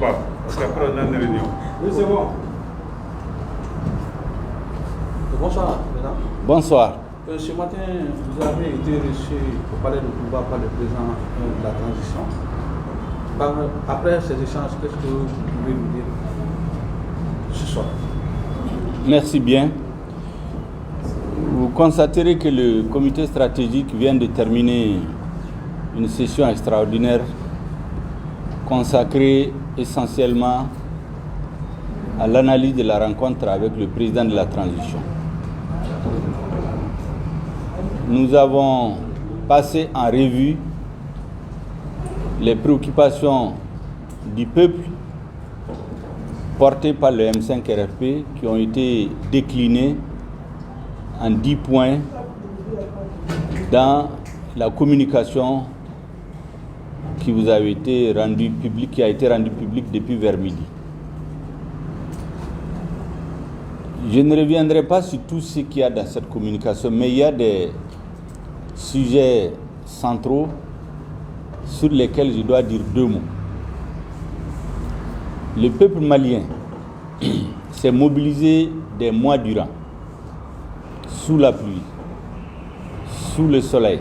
pas, parce qu'après on a une réunion. Oui, c'est bon. Bonsoir, mesdames. Bonsoir. Ce matin, vous avez été reçu au palais de pouvoir par le président de la transition. Après ces échanges, qu'est-ce que vous pouvez nous dire ce soir? Merci bien. Vous constaterez que le comité stratégique vient de terminer une session extraordinaire consacrée essentiellement à l'analyse de la rencontre avec le président de la transition. Nous avons passé en revue les préoccupations du peuple portées par le M5 RFP qui ont été déclinées en 10 points dans la communication qui vous a été rendue publique, qui a été rendue publique depuis vers midi. Je ne reviendrai pas sur tout ce qu'il y a dans cette communication, mais il y a des sujets centraux sur lesquels je dois dire 2 mots. Le peuple malien s'est mobilisé des mois durant, sous la pluie, sous le soleil,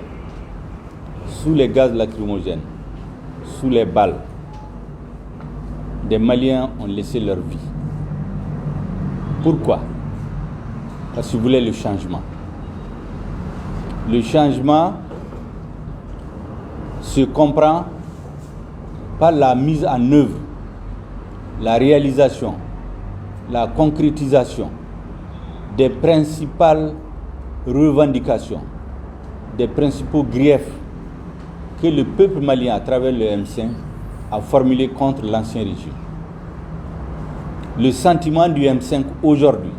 sous les gaz lacrymogènes, sous les balles. Des Maliens ont laissé leur vie. Pourquoi? Parce qu'ils voulaient le changement. Le changement se comprend par la mise en œuvre, la réalisation, la concrétisation des principales revendications, des principaux griefs que le peuple malien, à travers le M5, a formulés contre l'ancien régime. Le sentiment du M5 aujourd'hui,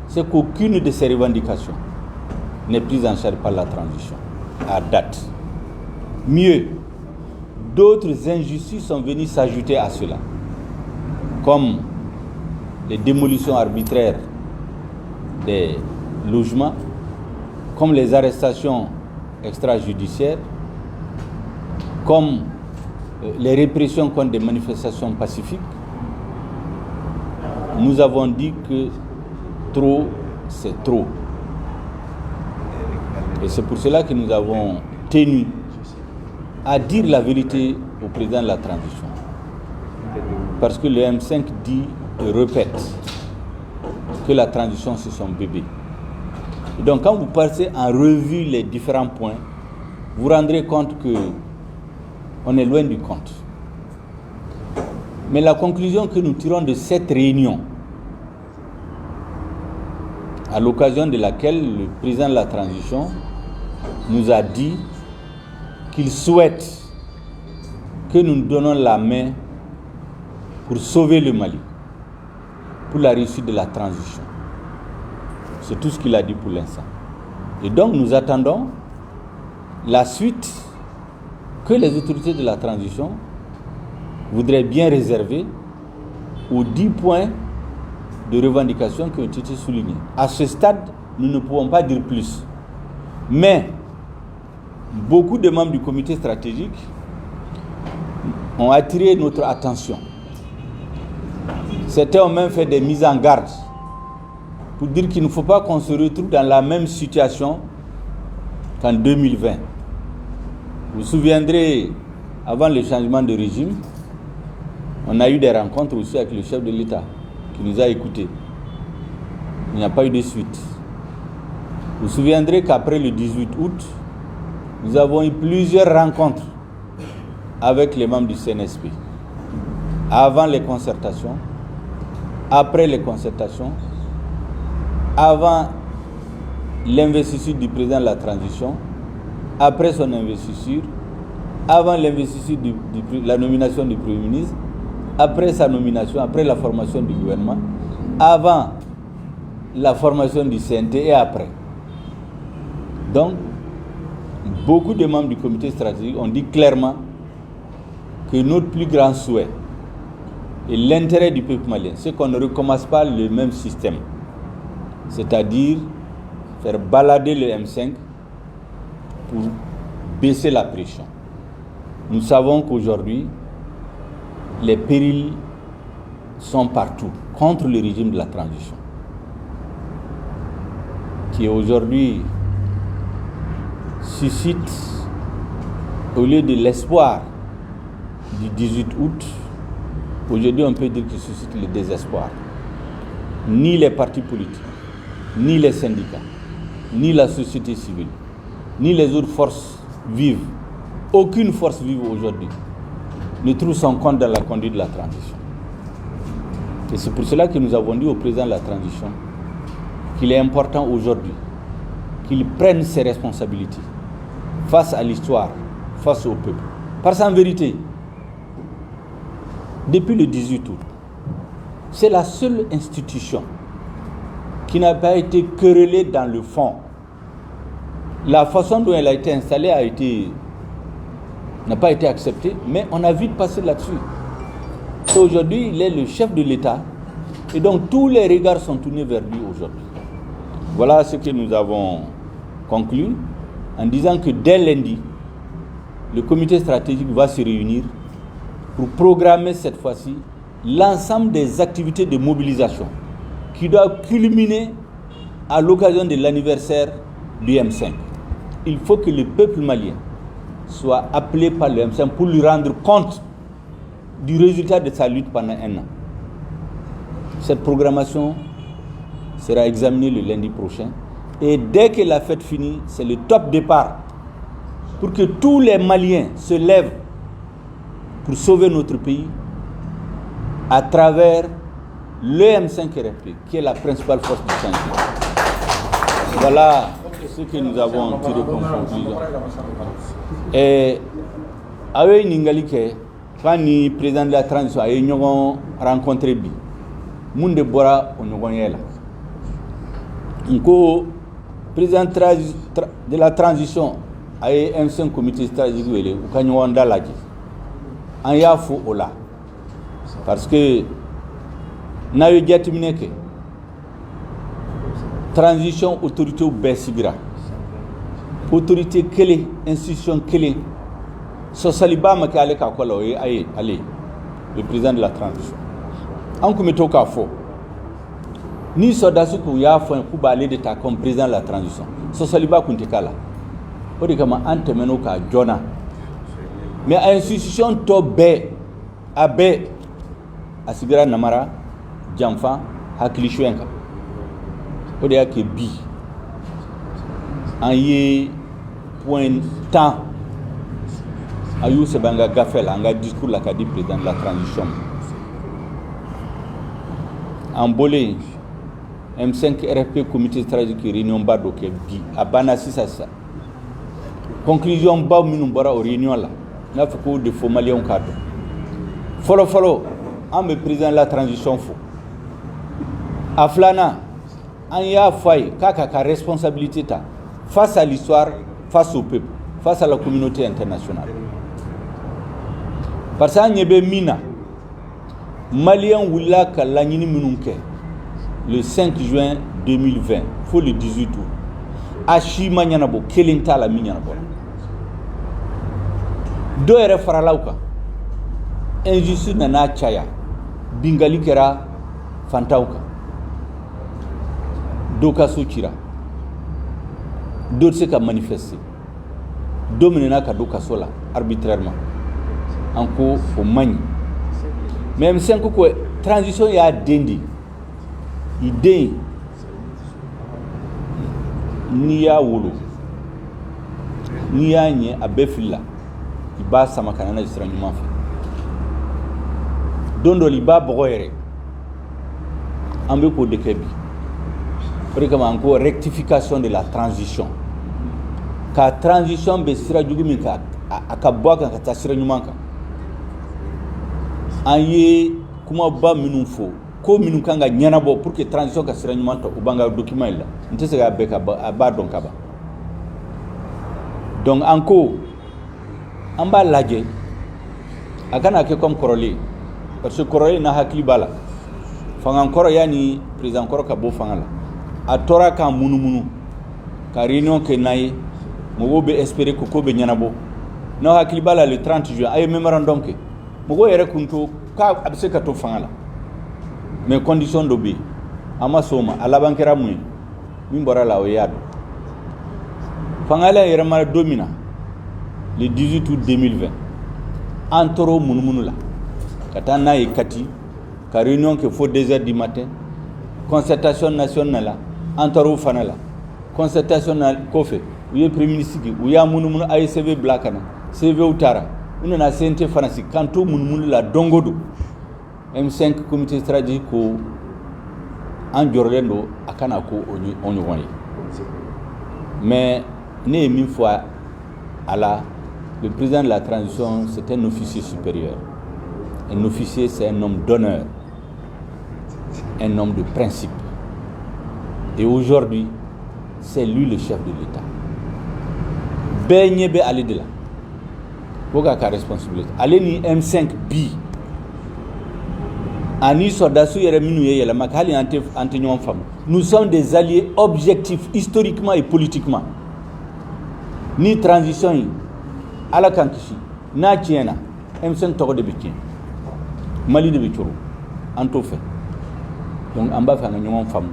c'est qu'aucune de ces revendications n'est prise en charge par la transition, à date. Mieux, d'autres injustices sont venues s'ajouter à cela, comme les démolitions arbitraires des logements, comme les arrestations extrajudiciaires, comme les répressions contre des manifestations pacifiques. Nous avons dit que trop, c'est trop. Et c'est pour cela que nous avons tenu à dire la vérité au président de la transition. Parce que le M5 dit et répète que la transition c'est son bébé. Et donc quand vous passez en revue les différents points, vous vous rendrez compte que on est loin du compte. Mais la conclusion que nous tirons de cette réunion, à l'occasion de laquelle le président de la transition nous a dit qu'il souhaite que nous nous donnons la main pour sauver le Mali, pour la réussite de la transition. C'est tout ce qu'il a dit pour l'instant. Et donc nous attendons la suite que les autorités de la transition voudraient bien réserver aux 10 points de revendications qui ont été soulignés. À ce stade, nous ne pouvons pas dire plus. Mais beaucoup de membres du comité stratégique ont attiré notre attention. Certains ont même fait des mises en garde pour dire qu'il ne faut pas qu'on se retrouve dans la même situation qu'en 2020. Vous vous souviendrez, avant le changement de régime, on a eu des rencontres aussi avec le chef de l'État qui nous a écoutés. Il n'y a pas eu de suite. Vous vous souviendrez qu'après le 18 août, nous avons eu plusieurs rencontres avec les membres du CNSP. Avant les concertations, après les concertations, avant l'investiture du président de la transition, après son investiture, avant l'investiture la nomination du Premier ministre, après sa nomination, après la formation du gouvernement, avant la formation du CNT et après. Donc, beaucoup de membres du comité stratégique ont dit clairement que notre plus grand souhait et l'intérêt du peuple malien, c'est qu'on ne recommence pas le même système. C'est-à-dire faire balader le M5 pour baisser la pression. Nous savons qu'aujourd'hui, les périls sont partout contre le régime de la transition, qui aujourd'hui suscite, au lieu de l'espoir du 18 août, aujourd'hui on peut dire qu'il suscite le désespoir. Ni les partis politiques, ni les syndicats, ni la société civile, ni les autres forces vives, aucune force vive aujourd'hui ne trouve son compte dans la conduite de la transition. Et c'est pour cela que nous avons dit au président de la transition qu'il est important aujourd'hui qu'il prenne ses responsabilités face à l'histoire, face au peuple. Parce qu'en vérité, depuis le 18 août, c'est la seule institution qui n'a pas été querellée dans le fond. La façon dont elle a été installée n'a pas été acceptée, mais on a vite passé là-dessus. Aujourd'hui, il est le chef de l'État, et donc tous les regards sont tournés vers lui aujourd'hui. Voilà ce que nous avons conclu en disant que dès lundi, le comité stratégique va se réunir pour programmer cette fois-ci l'ensemble des activités de mobilisation qui doivent culminer à l'occasion de l'anniversaire du M5. Il faut que le peuple malien soit appelé par le M5 pour lui rendre compte du résultat de sa lutte pendant un an. Cette programmation sera examinée le lundi prochain et dès que la fête finit, c'est le top départ pour que tous les Maliens se lèvent pour sauver notre pays à travers le M5RFP, qui est la principale force du changement. Voilà ce que nous avons tiré comme conclusion. Et avec Ningalike, quand le président de la transition a rencontré Bi, Munde Bora Onyogoyela. Le président de la transition a eu un seul comité stratégique où Kanyowanda l'a dit. En Yafo Ola. Parce que n'a eu déterminé que transition autorité ou Bessibira. Autorité quelle institution quelle Sosaliba Makale Kakola allez le président de la transition. En commettant Kafo. Ni Sodasu Kouya font un coup balai de ta comme président de la transition. Sosaliba Kuntekala. Odikama Antemenoka Jona. Mais à l'institution Tobe, Abe, Asibira Namara, Jamfa, Hakilishuenka. Odea ke Bi. En y point temps. Ayou Sebanga Gafel, en discours la Kadi président de la transition. En Bolé, M5 RFP comité stratégique réunion Bado ke Bi. Abana Sisasa. Conclusion Ba Minumbara aux réunions là. N'a fait que de faux maliens cadre. Follow, en me président de la transition faux. Aflana, en y a faille, kaka responsabilité ta, face à l'histoire, face au peuple, face à la communauté internationale. Parce que n'y mina, Malien Willa Kalanyini Minunke, le 5 juin 2020, faut le 18 août. Ashi Manyanabo, Kelinta la Minyanabo. Do ere faralauka injustice nana chaya bingali kera fantauka doka sochira do se ka manifester dominena ka doka sola arbitrairement anko o mani même sen ko transition ya dendi idée ni ya wolo ni ya nye abefilla iba sama kanana jisra nyuma fa dondo liba bogoyere ambe ko dekebi prikama anko rectification de la transition ka transition be sira jugumi ka akabwa ka tasira nyuma ka aye kuma ba minun fo ko minun kanga nyana bo pour que transition ka sira nyuma to ubanga document la ntese ga be ka ba don ka ba donc anko amba laje akana ke comme corolé parce que corolé na hakli bala fangan koro yani président koro ka bo fangala atora ka munumunu ka réunion ke nayi mo be espérer ko be nyanabo na hakli bala le 30 juin ay memorandum ke mo yere kunto k'a bɛ se ka to fanga la mais condition dɔ bɛ yen an ma s'o ma a laban kɛra mun ye min bɔra la o y'a dɔn fanga la yɛrɛmara don min na le 18 août 2020 an tora o munumunu la ka taa n'a ye Kati ka réunion kɛ fo 2 heures du matin concertation nationale la an tora o fana la concertation na kɔfɛ u ye premier ministre u y'a munumunu a ye CV bila ka na CV taara u nana CNT fana sigi k'an to munumunu la don o don M5 comité stratégique ko an jɔrɔlen don a kana ko o ɲɔgɔn ye mais ne ye min fɔ a la le président de la transition c'est un officier supérieur. Un officier c'est un homme d'honneur, un homme de principe. Et aujourd'hui c'est lui le chef de l'État. Bɛɛ ɲɛ bɛ ale de la o k'a ka responsabilité ale ni M5 bi ani sɔrɔdasiw yɛrɛ minnu ye yɛlɛma hali an tɛ ɲɔgɔn faamu. Nous sommes des alliés objectifs historiquement et politiquement. Ni transition yi ala kan kisi n'a tiɲɛna M5 tɔgɔ de bɛ tiɲɛ Mali de bɛ coro an t'o fɛ donc an b'a fɛ an ka ɲɔgɔn faamu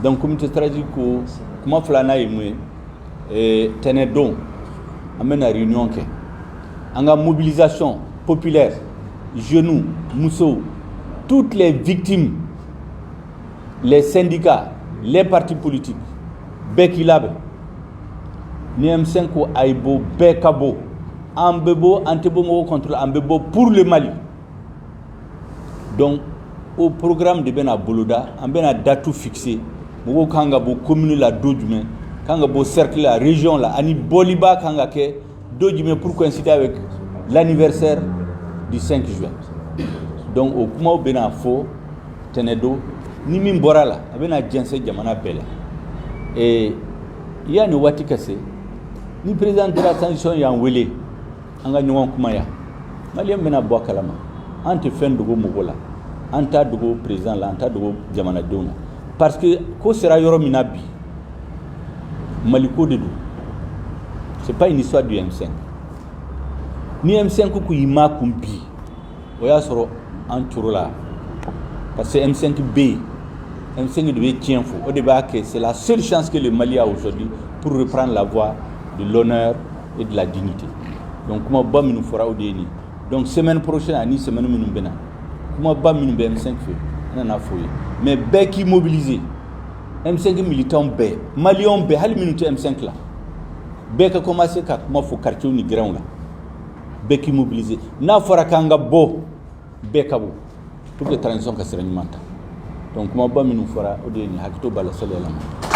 donc comité stratégique ko kuma filanan ye mun ye tɛnɛ don an bɛna réunion kɛ an ka mobilisation populaire jeunes musow toutes les victimes les syndicats les partis politiques bɛɛ k'i labɛn ni M5 ko a ye bɔ bɛɛ ka bɔ an bɛ bɔ an tɛ bɔ mɔgɔ contre an bɛ bɔ pour le Mali donc au programme de bɛna boloda an bɛna date fixée mɔgɔw kan ka bɔ commune la don jumɛn kan ka bɔ cercle la région la ani bɔliba kan ka kɛ don jumɛn pour coïncider avec l'anniversaire du 5 juin donc o kumaw bɛna fɔ tɛnɛ don ni min bɔra la a bɛna jɛnsɛn jamana bɛɛ la et yani waati ka se ni président de la transition y'an wele an ka ɲɔgɔn kumaya maliyɛn bɛna bɔ a kalama an tɛ fɛn dogo mɔgɔ la an t'a dogo président la an t'a dogo jamanadenw na parce que ko sera yɔrɔ min na bi maliko de don c'est pas une histoire du M5 ni M5 ko i ma kun bi o y'a sɔrɔ an coro la parce que M5 bɛ yen M5 de bɛ tiɲɛ fɔ o de b'a kɛ c'est la seule chance que le Mali a aujourd'hui pour reprendre la voie de l'honneur et de la dignité donc kuma ba minnu fɔra o de ye nin donc semaine prochaine ani semaine minnu bɛna kuma ba minnu bɛ M5 fɛ an nana fɔ ye mais bɛɛ k'i mobiliser M5 militants bɛɛ maliyɛnw bɛɛ hali minnu tɛ M5 la bɛɛ ka commencer ka kuma fɔ quartiers ni gɛrɛnw la bɛɛ k'i mobiliser n'a fɔra k'an ka bɔ bɛɛ ka bɔ pour que transition ka sira ɲuman ta donc kuma ba minnu fɔra o de ye nin hakili to b'a la sali Ala ma